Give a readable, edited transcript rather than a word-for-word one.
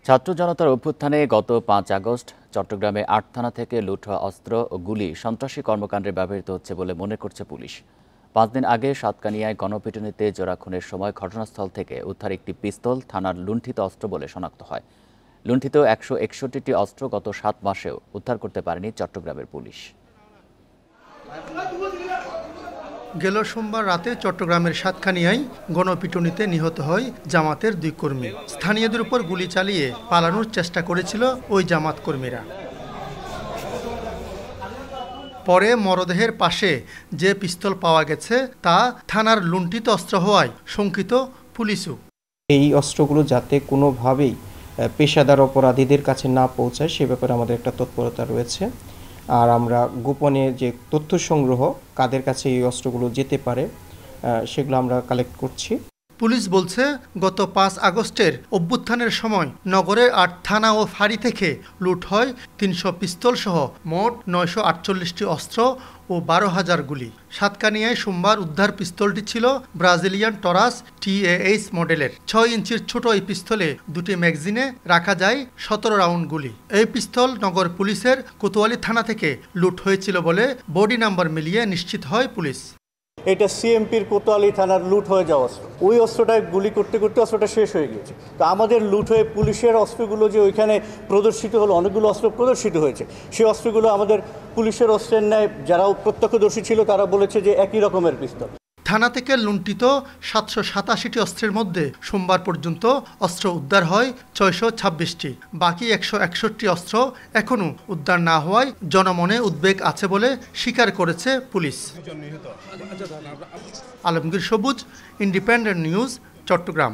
ছাত্র জনতার অভ্যুত্থানে গত ৫ আগস্ট চট্টগ্রামে ৮ থানা থেকে লুট হওয়া অস্ত্র ও গুলি সন্ত্রাসী কর্মকাণ্ডে ব্যবহৃত হচ্ছে বলে মনে করছে পুলিশ। ৫ দিন আগে সাতকানিয়ায় গণপিটুনিতে জোড়া খুনের সময় ঘটনাস্থল থেকে উদ্ধার একটি পিস্তল থানার লুণ্ঠিত অস্ত্র বলে শনাক্ত হয়। লুণ্ঠিত ১৬১টি অস্ত্র গত ৭ মাসেও উদ্ধার করতে পারেনি চট্টগ্রামের পুলিশ। গেল সোমবার রাতে চট্টগ্রামের সাতকানিয়ায় গণপিটুনিতে নিহত হয় জামাতের ২ কর্মী। স্থানীয়দের উপর গুলি চালিয়ে পালানোর চেষ্টা করেছিল ওই জামাত কর্মীরা। পরে মরদেহের পাশে যে পিস্তল পাওয়া গেছে তা থানার লুণ্ঠিত অস্ত্র হওয়ায় শঙ্কিত পুলিশও। এই অস্ত্রগুলো যাতে কোনোভাবেই পেশাদার অপরাধীদের কাছে না পৌঁছায় সে ব্যাপারে আমাদের একটা তৎপরতা রয়েছে। আর আমরা গোপনে যে তথ্য সংগ্রহ কাদের কাছে এই অস্ত্রগুলো যেতে পারে সেগুলো আমরা কালেক্ট করছি। পুলিশ বলছে গত ৫ আগস্টের অভ্যুত্থানের সময় নগরের ৮ থানা ও ফাঁড়ি থেকে লুট হয় ৩০০ পিস্তল সহ মোট ৯৪৮টি অস্ত্র ও ১২,০০০ গুলি। সাতকানিয়ায় সোমবার উদ্ধার পিস্তলটি ছিল ব্রাজিলিয়ান টরাস TAH মডেলের। ৬ ইঞ্চির ছোট এই পিস্তলে 2টি ম্যাগাজিনে রাখা যায় ১৭ রাউন্ড গুলি। এই পিস্তল নগর পুলিশের কোতোয়ালি থানা থেকে লুট হয়েছিল বলে বডি নাম্বার মিলিয়ে নিশ্চিত হয় পুলিশ। এটা CMPর কোতোয়ালি থানার লুট হয়ে যাওয়া অস্ত্র। ওই অস্ত্রটায় গুলি করতে করতে অস্ত্রটা শেষ হয়ে গিয়েছে। তো আমাদের লুট হয়ে পুলিশের অস্ত্রগুলো যে ওইখানে প্রদর্শিত হলো, অনেকগুলো অস্ত্র প্রদর্শিত হয়েছে, সেই অস্ত্রগুলো আমাদের পুলিশের অস্ত্রের ন্যায় যারা প্রত্যক্ষদর্শী ছিল তারা বলেছে যে একই রকমের পিস্তল। থানা থেকে লুণ্ঠিত ৭৮৭টি অস্ত্রের মধ্যে সোমবার পর্যন্ত অস্ত্র উদ্ধার হয় ৬২৬টি। বাকি ১৬১টি অস্ত্র এখনও উদ্ধার না হওয়ায় জনমনে উদ্বেগ আছে বলে স্বীকার করেছে পুলিশ। আলমগীর সবুজ, ইন্ডিপেন্ডেন্ট নিউজ, চট্টগ্রাম।